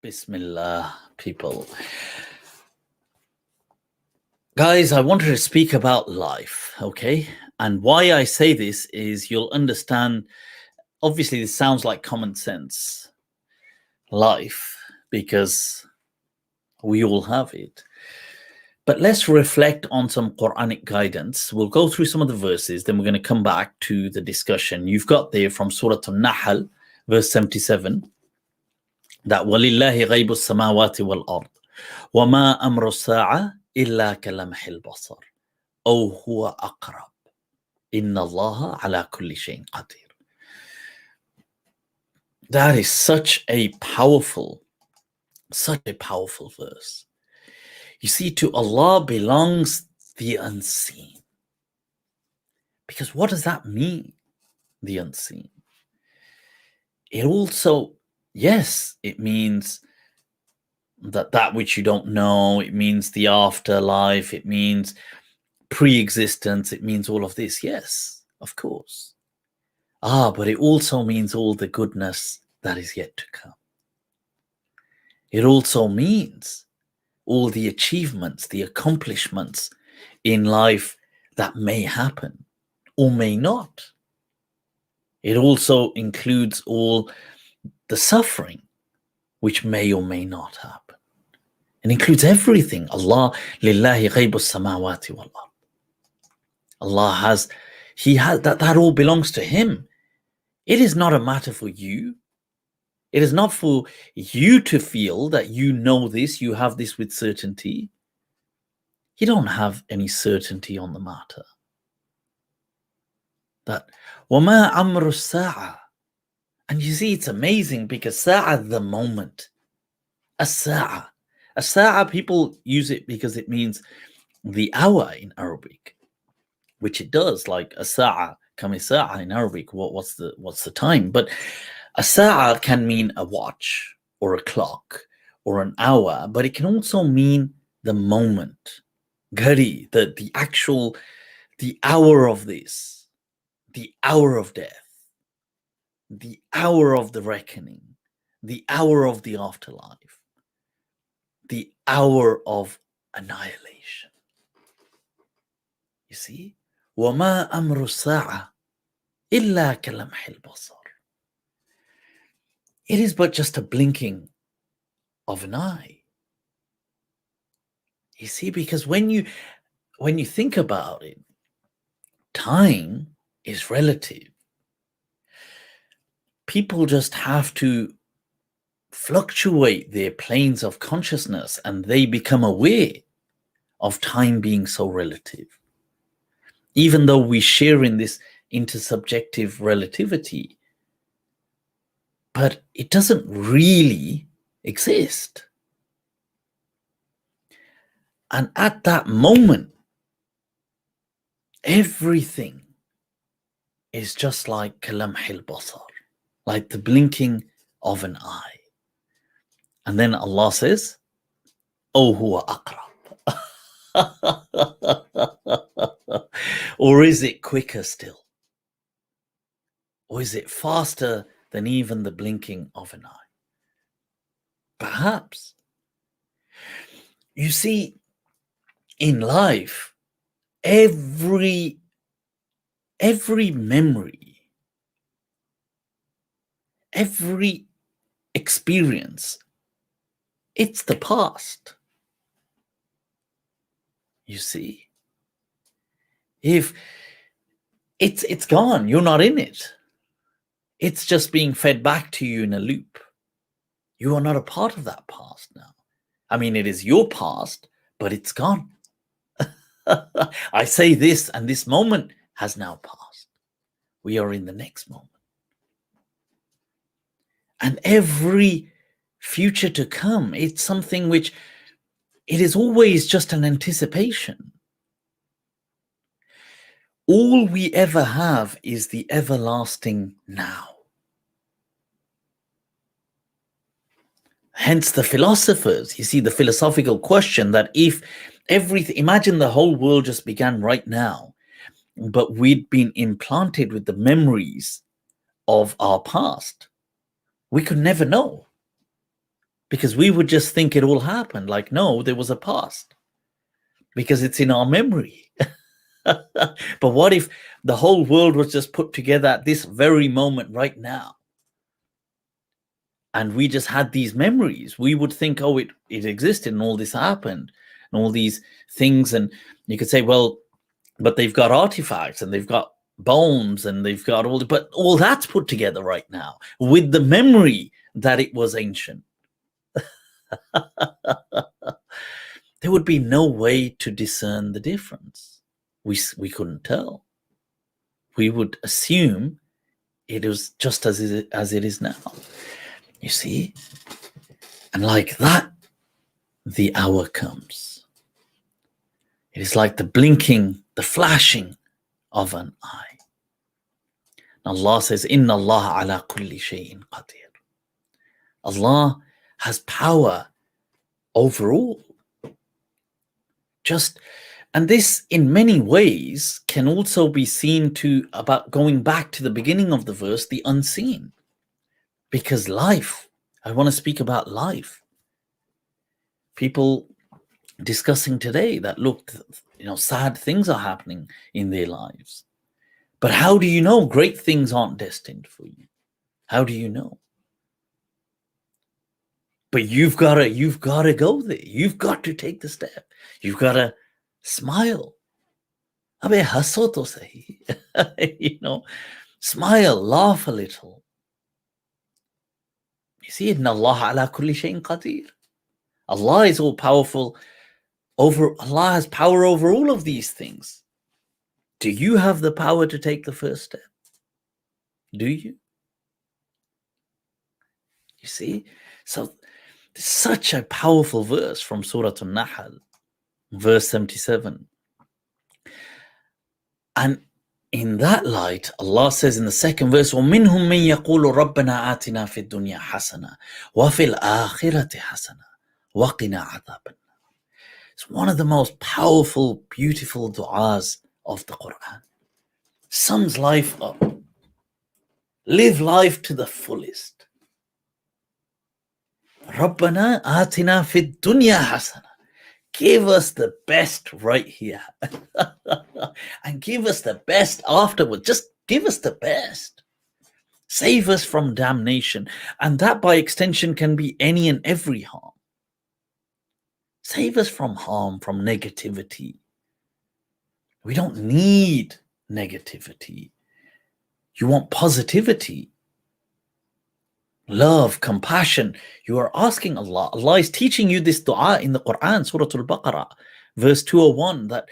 Bismillah, people. Guys, I wanted to speak about life, okay? And why I say this is you'll understand. Obviously, this sounds like common sense. Life, because we all have it. But let's reflect on some Quranic guidance. We'll go through some of the verses, then we're going to come back to the discussion. You've got there from Surah An-Nahl, verse 77, that وَلِلَّهِ غَيْبُ السَّمَاوَاتِ وَالْأَرْضِ وَمَا أَمْرُ السَّاعَةِ إِلَّا كَلَمْحِ الْبَصَرِ أَوْ هُوَ أَقْرَبُ إِنَّ اللَّهَ عَلَى كُلِّ شَيْءٍ قَدِيرٌ. That is such a powerful verse. You see, to Allah belongs the unseen. Because what does that mean, the unseen? It also, yes, it means that which you don't know. It means the afterlife. It means pre-existence. It means all of this. Yes, of course. But it also means all the goodness that is yet to come. It also means all the achievements, the accomplishments in life that may happen or may not. It also includes all the suffering which may or may not happen. It includes everything. Allah, lillahi ghaybu samawati wal ard. Allah has that all belongs to Him. It is not a matter for you. It is not for you to feel that you know this, you have this with certainty. You don't have any certainty on the matter. That وَمَا أَمْرُ السَّاعَةِ. And you see, it's amazing because sa'a, the moment. As-sa'a. As-sa'a, people use it because it means the hour in Arabic, which it does, like as-sa'a, kam sa'a in Arabic, what's the time? But a sa'a can mean a watch or a clock or an hour, but it can also mean the moment. Ghari, the hour of this, the hour of death, the hour of the reckoning, the hour of the afterlife, the hour of annihilation. You see? وَمَا أَمْرُ السَّاعَةِ إِلَّا كَلَمْحِ الْبَصَرِ. It is but just a blinking of an eye. You see, because when you think about it, time is relative. People just have to fluctuate their planes of consciousness and they become aware of time being so relative. Even though we share in this intersubjective relativity, but it doesn't really exist. And at that moment, everything is just like kalamhil basar, like the blinking of an eye. And then Allah says, "Oh, huwa aqrab." Or is it quicker still? Or is it faster than even the blinking of an eye? Perhaps. You see, in life, every memory, every experience, it's the past. You see, if it's gone, you're not in it. It's just being fed back to you in a loop. You are not a part of that past now. I mean, it is your past, but it's gone. I say this, and this moment has now passed. We are in the next moment. And every future to come, it's something which it is always just an anticipation. All we ever have is the everlasting now. Hence the philosophers, you see, the philosophical question that if everything, imagine the whole world just began right now, but we'd been implanted with the memories of our past, we could never know. Because we would just think it all happened. Like, no, there was a past. Because it's in our memory. But what if the whole world was just put together at this very moment right now? And we just had these memories. We would think, oh, it existed and all this happened and all these things. And you could say, well, but they've got artifacts and they've got bones and they've got but all that's put together right now with the memory that it was ancient. There would be no way to discern the difference. We couldn't tell. We would assume it was just as it is now. You see? And like that, the hour comes. It is like the blinking, the flashing of an eye. Allah says, Inna Allah ala kulli shay'in qadir. Allah has power over all. And this in many ways can also be seen to about going back to the beginning of the verse, the unseen. Because life, I want to speak about life. People discussing today that look, sad things are happening in their lives. But how do you know great things aren't destined for you? How do you know? But you've got to go there. You've got to take the step. You've got to smile. Abe haso to sahi. Smile, laugh a little. You see, Inna Allah ala kulli shay'in qadir. Allah is all powerful. Allah has power over all of these things. Do you have the power to take the first step? Do you? You see? So, such a powerful verse from Surah An-Nahl, verse 77. And in that light, Allah says in the second verse, وَمِنْهُمْ مَنْ يَقُولُ رَبَّنَا آتِنَا فِي الدُّنْيَا حَسَنَةً وَفِي الْآخِرَةِ حَسَنَةً وَقِنَا عَذَابَ النَّارِ. It's one of the most powerful, beautiful du'as of the Quran. Sums life up. Live life to the fullest. Rabbana atina fid dunya hasana. Give us the best right here. And give us the best afterwards. Just give us the best. Save us from damnation. And that by extension can be any and every harm. Save us from harm, from negativity. We don't need negativity. You want positivity, love, compassion. You are asking Allah. Allah is teaching you this dua in the Quran, Surah Al-Baqarah, verse 201, that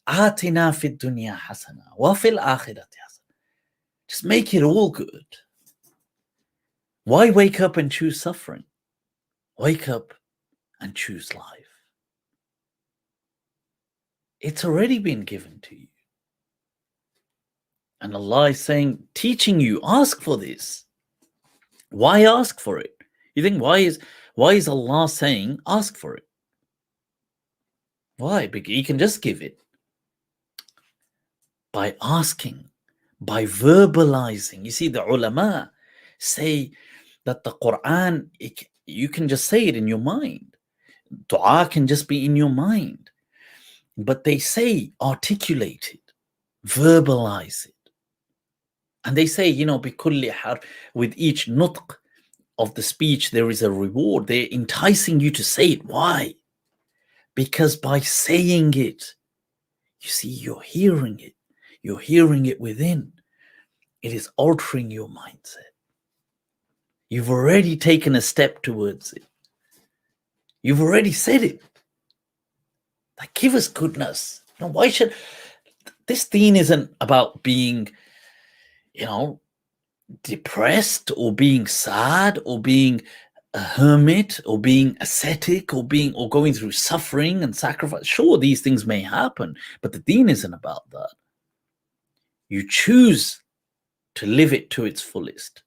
Atina fid dunya hasana wa fil akhirati hasana. Just make it all good. Why wake up and choose suffering? Wake up and choose life. It's already been given to you. And Allah is saying, teaching you, ask for this. Why ask for it? You think, why is Allah saying, ask for it? Why? Because He can just give it. By asking, by verbalizing. You see, the ulama say that the Quran, you can just say it in your mind. Dua can just be in your mind. But they say, articulate it, verbalize it. And they say, bikulli harf, with each nutq of the speech, there is a reward. They're enticing you to say it. Why? Because by saying it, you see, you're hearing it. You're hearing it within. It is altering your mindset. You've already taken a step towards it. You've already said it. Like, give us goodness. Why should this deen isn't about being, depressed or being sad or being a hermit or being ascetic or going through suffering and sacrifice. Sure, these things may happen, but the deen isn't about that. You choose to live it to its fullest.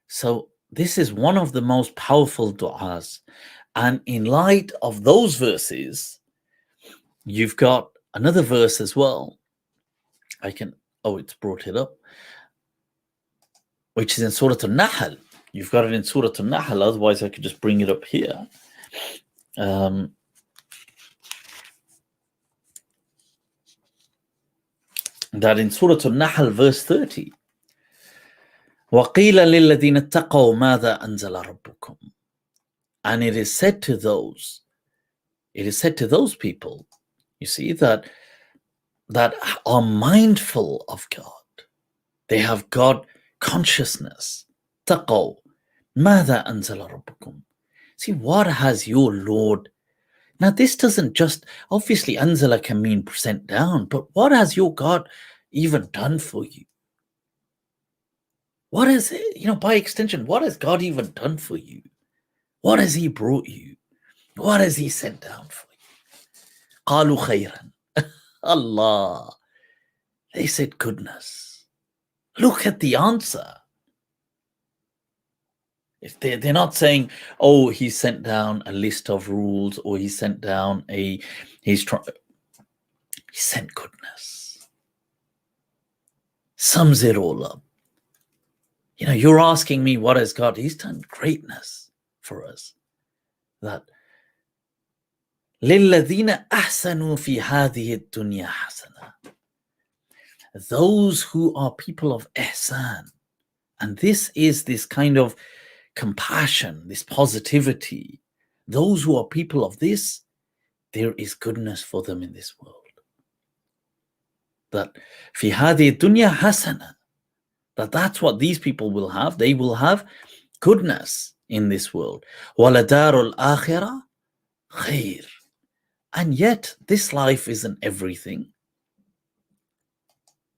So this is one of the most powerful du'as. And in light of those verses, you've got another verse as well. It's brought it up, which is in Surah An-Nahl, You've got it in Surah An-Nahl, otherwise I could just bring it up here. That in Surah An-Nahl, verse 30, وَقِيلَ لِلَّذِينَ اتَّقَوْا مَاذَا أَنزَلَ رَبُّكُمْ. And it is said to those people, you see, that are mindful of God. They have God consciousness. تَقَوْا مَاذَا أَنزَلَ رَبُّكُمْ. See, what has your Lord... Now, this doesn't just... Obviously, anzala can mean sent down, but what has your God even done for you? What is it? By extension, what has God even done for you? What has He brought you? What has He sent down for you? قَالُوا خَيْرًا. Allah. They said goodness. Look at the answer. If they're not saying, oh, He sent down a list of rules, or He sent down He sent goodness. Sums it all up. You're asking me, what has God? He's done greatness for us. That لِلَّذِينَ أَحْسَنُوا فِي هَذِهِ الدُّنْيَا حَسَنًا. Those who are people of ihsan. And this is this kind of compassion, this positivity. Those who are people of this, there is goodness for them in this world. That فِي هَذِهِ الدُّنْيَا حَسَنًا. That's what these people will have. They will have goodness in this world. وَلَدَارُ الْآخِرَةِ خَيْرٌ. And yet, this life isn't everything.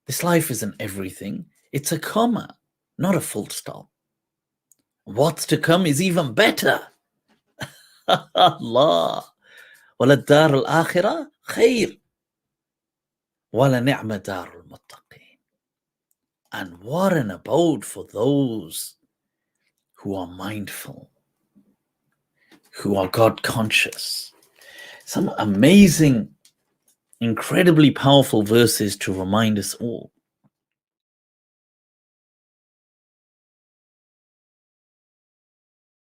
This life isn't everything. It's a comma, not a full stop. What's to come is even better. Allah. وَلَدَارُ الْآخِرَةِ خَيْرٌ وَلَنِعْمَ دَارُ الْمُتَّقِينَ. And what an abode for those who are mindful, who are God conscious. Some amazing, incredibly powerful verses to remind us all.